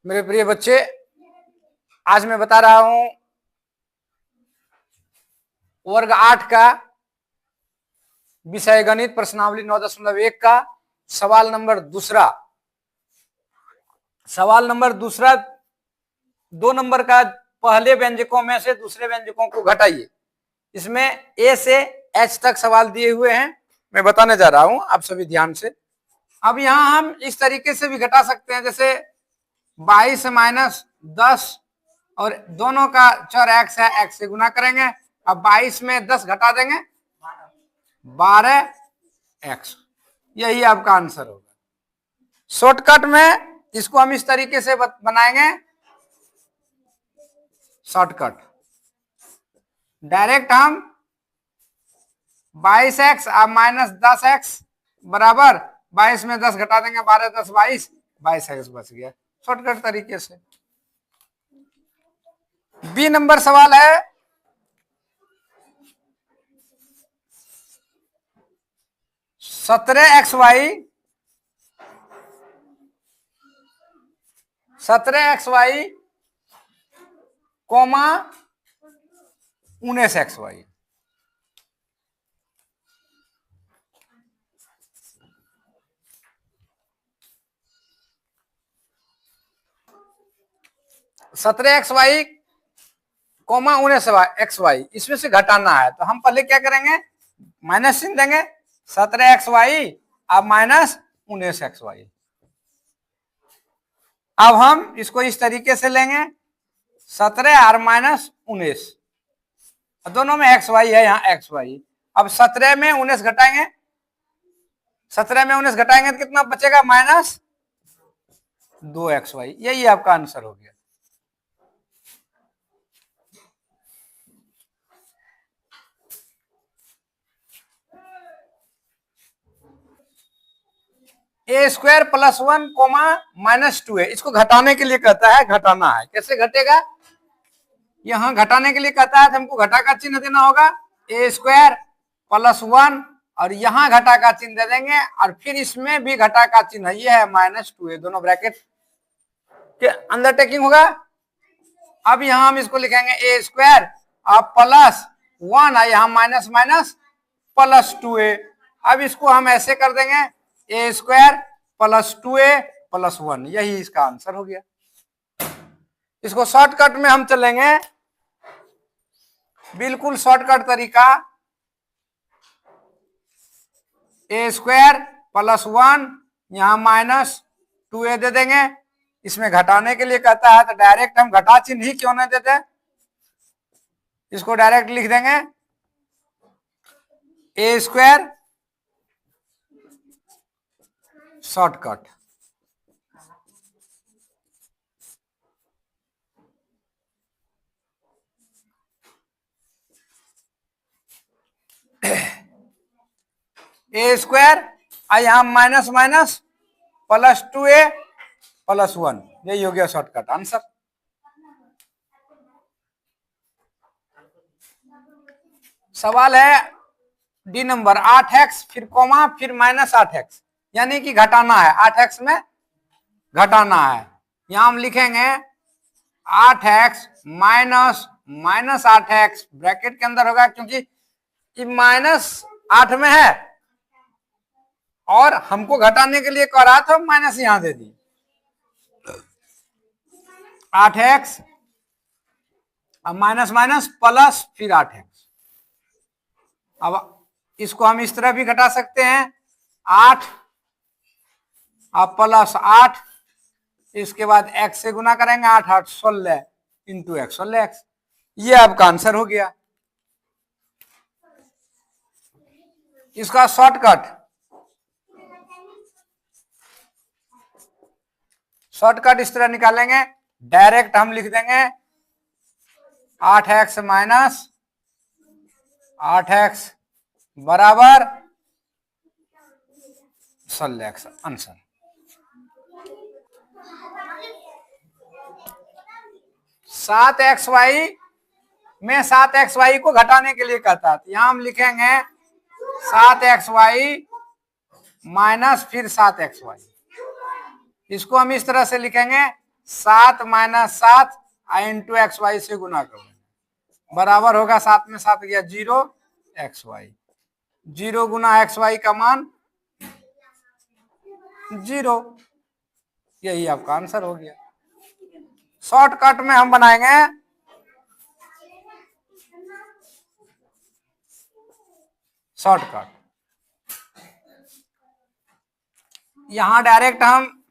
मेरे प्रिय बच्चे, आज मैं बता रहा हूं वर्ग 8 का विषय गणित प्रश्नावली 9.1 का सवाल नंबर दूसरा। सवाल नंबर दूसरा 2 नंबर का पहले व्यंजकों में से दूसरे व्यंजकों को घटाइए। इसमें ए से एच तक सवाल दिए हुए हैं, मैं बताने जा रहा हूं, आप सभी ध्यान से। अब यहां हम इस तरीके से भी घटा सकते हैं, जैसे 22 माइनस 10 और दोनों का चर एक्स है, एक्स से गुना करेंगे। अब 22 में 10 घटा देंगे 12 एक्स, यही आपका आंसर होगा। शॉर्टकट में इसको हम इस तरीके से बनाएंगे, शॉर्टकट डायरेक्ट हम 22 एक्स अब माइनस 10 एक्स बराबर 22 में 10 घटा देंगे 12 10 22 एक्स बच गया, शॉर्टकट तरीके से। बी नंबर सवाल है, सत्रह X Y comma 19 X Y. सत्रह X Y comma 19 X Y, इसमें से घटाना है तो हम पहले क्या करेंगे, माइनस चिन्ह देंगे। 17 एक्स वाई अब माइनस 19 एक्स वाई। अब हम इसको इस तरीके से लेंगे, 17 और माइनस 19, दोनों में एक्स वाई है, यहाँ एक्स वाई। अब 17 में 19 घटाएंगे, 17 में 19 घटाएंगे तो कितना बचेगा, माइनस 2 एक्स वाई। यही आपका आंसर हो गया। ए स्क्वायर प्लस 1 कोमा माइनस 2 है, इसको घटाने के लिए कहता है, घटाना है। कैसे घटेगा, यहां घटाने के लिए कहता है तो हमको घटा का चिन्ह देना होगा, ए स्क्वायर प्लस 1 और यहां घटा का चिन्ह दे देंगे और फिर इसमें भी घटा का चिन्ह, ये है माइनस 2 है, दोनों ब्रैकेट के अंदर टेकिंग होगा। अब यहां हम इसको लिखेंगे ए स्क्वायर अब प्लस 1 है, यहां माइनस माइनस प्लस 2a। अब इसको हम ऐसे कर देंगे, ए स्क्वायर प्लस 2a प्लस 1, यही इसका आंसर हो गया। इसको शॉर्टकट में हम चलेंगे, बिल्कुल शॉर्टकट तरीका, ए स्क्वायर प्लस 1 यहां माइनस 2a दे देंगे। इसमें घटाने के लिए कहता है तो डायरेक्ट हम घटा चिन्ह ही क्यों नहीं देते, इसको डायरेक्ट लिख देंगे, ए स्क्वायर शॉर्टकट ए स्क्वायर यहां minus minus plus 2a plus 1, यही हो गया शॉर्टकट आंसर। सवाल है डी नंबर, 8x फिर कोमा फिर माइनस 8x, यानी कि घटाना है, 8x में घटाना है। यहां हम लिखेंगे 8x minus minus 8x bracket के अंदर होगा, क्योंकि माइनस 8 में है और हमको घटाने के लिए कह रहा था, माइनस यहां दे दी। 8x अब माइनस माइनस प्लस फिर 8x। अब इसको हम इस तरह भी घटा सकते हैं, 8 अब प्लस 8, इसके बाद x से गुना करेंगे, 8 8 16 इंटू एक्स 16x, ये आपका आंसर हो गया। इसका शॉर्टकट इस तरह निकालेंगे, डायरेक्ट हम लिख देंगे 8x माइनस 8x बराबर 16x, आंसर। सात एक्स वाई में 7xy को घटाने के लिए कहता है, यहां हम लिखेंगे 7xy माइनस फिर 7xy। इसको हम इस तरह से लिखेंगे, 7 माइनस 7 इंटू एक्स वाई से गुना कर देंगे, बराबर होगा 7 में 7 गया 0 एक्स वाई, 0 गुना एक्स वाई का मान 0। यही आपका आंसर हो गया। शॉर्टकट में हम बनाएंगे शॉर्टकट, यहां डायरेक्ट हम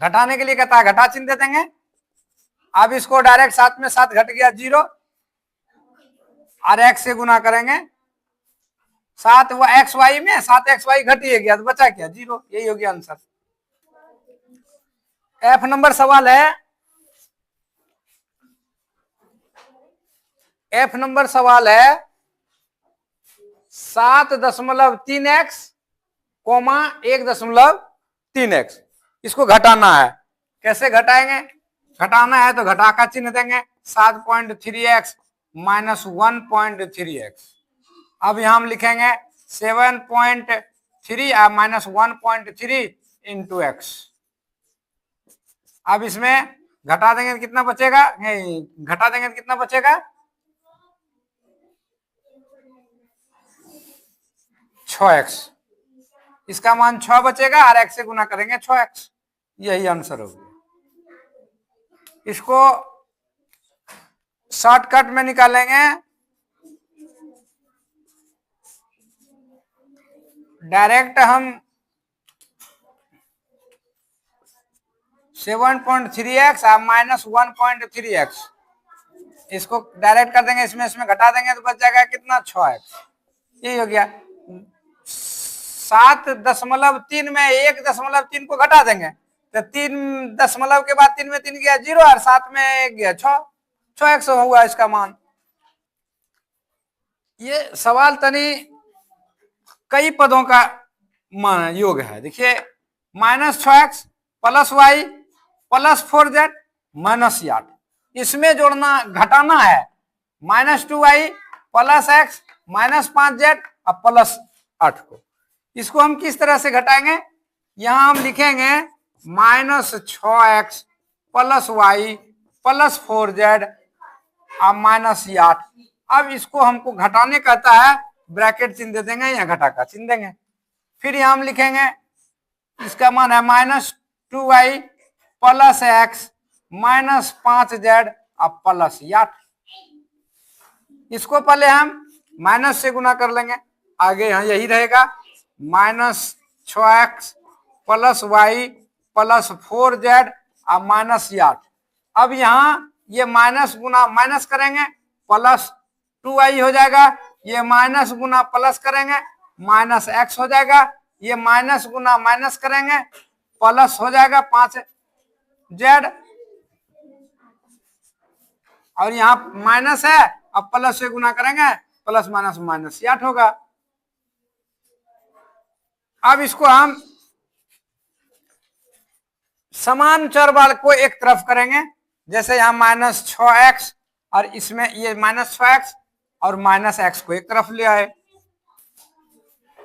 घटाने के लिए कहता है घटा चिन्ह दे देंगे। अब इसको डायरेक्ट 7 में 7 घट गया 0 और x से गुना करेंगे 7 वो एक्स वाई में 7 एक्स वाई घट ही गया तो बचा क्या 0। यही हो गया आंसर। F नंबर सवाल है, F नंबर सवाल है 7.3x, 1.3x, इसको घटाना है। कैसे घटाएंगे? घटाना है तो घटा का चिन्ह देंगे, 7.3x माइनस 1.3x। अब यहां हम लिखेंगे 7.3 माइनस 1.3 इंटू एक्स। अब इसमें घटा देंगे तो कितना बचेगा, नहीं घटा देंगे तो कितना बचेगा 6x, इसका मान 6 बचेगा और x से गुना करेंगे 6x। यही आंसर होगा। इसको शॉर्टकट में निकालेंगे, डायरेक्ट हम 7.3x माइनस 1.3x, इसको डायरेक्ट कर देंगे, इसमें घटा देंगे तो बच जाएगा कितना 6x। यही हो गया। 7.3 में 1.3 को घटा देंगे तो 3 दशमलव के बाद 3 में 3 गया 0 और 7 में 1 गया 6x हुआ इसका मान। ये सवाल तनी कई पदों का मान योग है। देखिए -6x plus y plus 4z minus 8, इसमें जोड़ना घटाना है -2y plus x minus 5z और प्लस 8 को। इसको हम किस तरह से घटाएंगे? यहां हम लिखेंगे -6x plus y plus 4z और माइनस 8। अब इसको हमको घटाने कहता है, ब्रैकेट चिन्ह दे देंगे या घटा का चिन्ह देंगे। फिर यहां हम लिखेंगे इसका मान है -2y plus x minus 5z और प्लस 8। इसको पहले हम माइनस से गुना कर लेंगे, आगे यहाँ यही रहेगा -6x plus y plus 4z और माइनस 8। अब यहाँ ये माइनस गुना माइनस करेंगे प्लस 2y हो जाएगा, ये माइनस गुना प्लस करेंगे माइनस x हो जाएगा, ये माइनस गुना माइनस करेंगे प्लस हो जाएगा 5z, और यहाँ माइनस है अब प्लस से गुना करेंगे प्लस माइनस माइनस 8 होगा। अब इसको हम समान चर वाले को एक तरफ करेंगे, जैसे यहाँ -6x और इसमें ये -6x और -x को एक तरफ ले आए,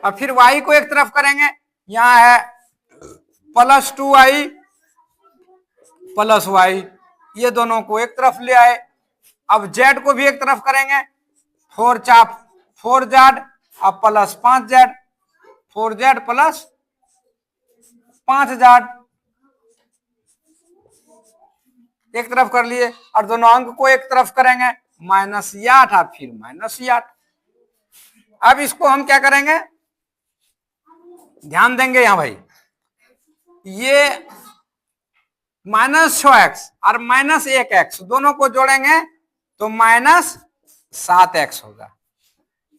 और फिर y को एक तरफ करेंगे, यहाँ है +2y प्लस y, ये दोनों को एक तरफ ले आए। अब z को भी एक तरफ करेंगे, 4z और plus 5z, 4z plus 5z एक तरफ कर लिए, और दोनों अंक को एक तरफ करेंगे -8 और फिर -8। अब इसको हम क्या करेंगे, ध्यान देंगे यहां भाई, ये -6x और -1x दोनों को जोड़ेंगे तो -7x होगा।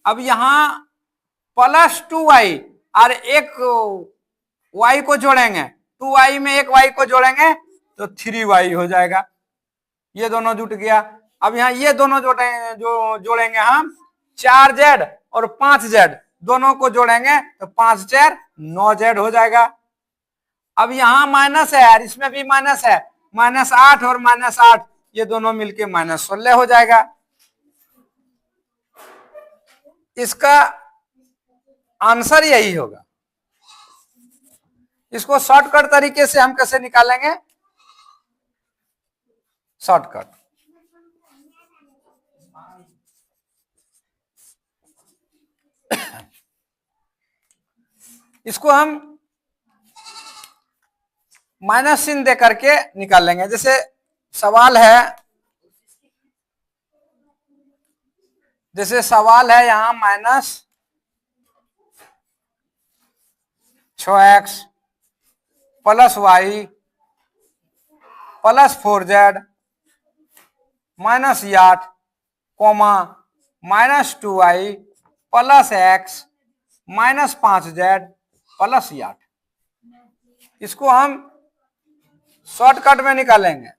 अब यहां +2y और एक y को जोड़ेंगे, 2y में एक y को जोड़ेंगे तो 3y हो जाएगा। ये दोनों जुट गया। अब यहाँ ये दोनों जोड़ेंगे हम 4z और 5z दोनों को जोड़ेंगे तो 5 4 9z हो जाएगा। अब यहाँ माइनस है यार, इसमें भी माइनस है, -8 और -8 ये दोनों मिलके -16 हो जाएगा। इसका आंसर यही होगा। इसको शॉर्टकट तरीके से हम कैसे निकालेंगे? शॉर्टकट, इसको हम माइनस चिन्ह दे करके निकाल लेंगे। जैसे सवाल है, यहां minus 6x plus y plus 4z minus 8 comma minus 2y plus x minus 5z plus 8। इसको हम शॉर्टकट में निकालेंगे।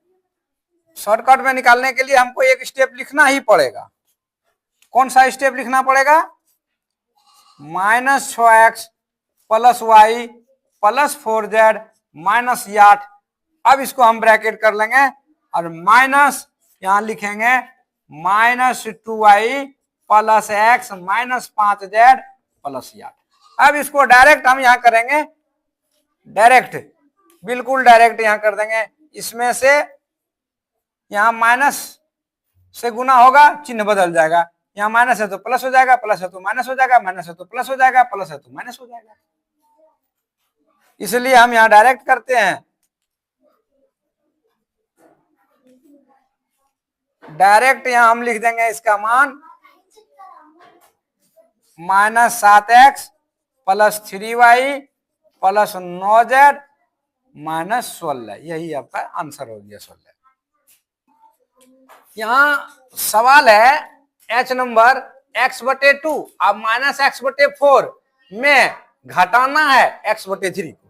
शॉर्टकट में निकालने के लिए हमको एक स्टेप लिखना ही पड़ेगा। कौन सा स्टेप लिखना पड़ेगा? Minus 6x plus y plus 4z minus 8। अब इसको हम ब्रैकेट कर लेंगे और माइनस यहां लिखेंगे minus 2y plus x minus 5z plus 8। अब इसको डायरेक्ट हम यहां करेंगे, डायरेक्ट, बिल्कुल डायरेक्ट यहां कर देंगे। इसमें से यहां माइनस से गुना होगा, चिन्ह बदल जाएगा। यहां माइनस है तो प्लस हो जाएगा, प्लस है तो माइनस हो जाएगा, माइनस है तो प्लस हो जाएगा, प्लस है तो माइनस हो जाएगा। इसलिए हम यहां डायरेक्ट करते हैं। डायरेक्ट यहां हम लिख देंगे इसका मान minus 7x plus 3y plus 9z minus 16। यही आपका आंसर हो गया 16। यहां सवाल है h नंबर x/2 अब माइनस x/4 में घटाना है x/3 को,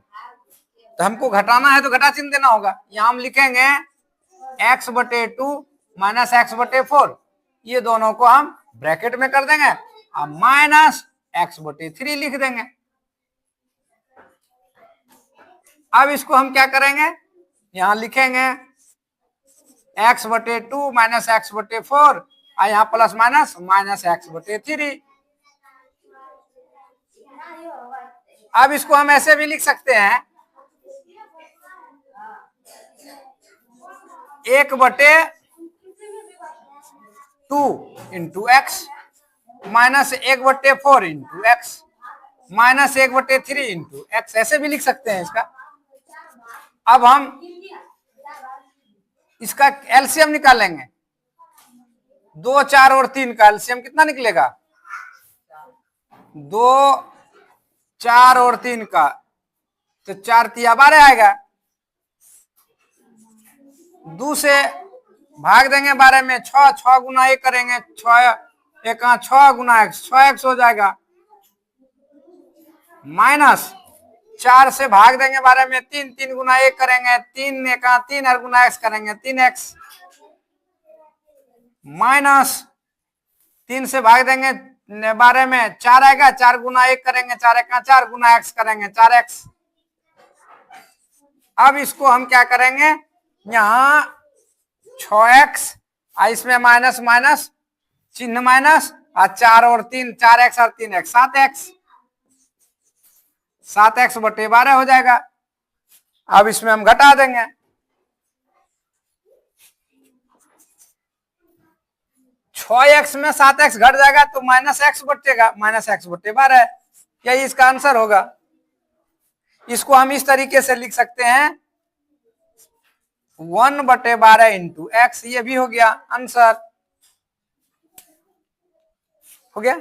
तो हमको घटाना है तो घटा चिन्ह देना होगा। यहां हम लिखेंगे x/2 माइनस x/4, ये दोनों को हम ब्रैकेट में कर देंगे और माइनस x/3 लिख देंगे। अब इसको हम क्या करेंगे? यहां लिखेंगे x/2 माइनस x/4 और यहां प्लस माइनस माइनस x/3। अब इसको हम ऐसे भी लिख सकते हैं 1/2 into x minus 1/4 into x minus 1/3 into x, ऐसे भी लिख सकते हैं इसका। अब हम इसका एलसीएम निकालेंगे। 2, 4 और 3 का एलसीएम कितना निकलेगा? 2, 4 और 3 का तो 4 तिया 12 आएगा। 2 से भाग देंगे 12 में, 6 गुना 1 करेंगे, 6 गुना x 6x हो जाएगा। माइनस 4 से भाग देंगे 12 में, 3 गुना 1 करेंगे, 3 और गुना x करेंगे 3x। माइनस 3 से भाग देंगे 12 में, 4 आएगा, 4 गुना 1 करेंगे, 4 गुना x करेंगे 4x। अब इसको हम क्या करेंगे? यहां 6x इसमें माइनस माइनस चिन्ह माइनस और 4 और 3 4x और 3x 7x 7x/12 हो जाएगा। अब इसमें हम घटा देंगे, x में 7x घट जाएगा तो माइनस x बटेगा, माइनस x/12। यही इसका आंसर होगा। इसको हम इस तरीके से लिख सकते हैं 1/12 इंटू x, ये भी हो गया आंसर, हो गया।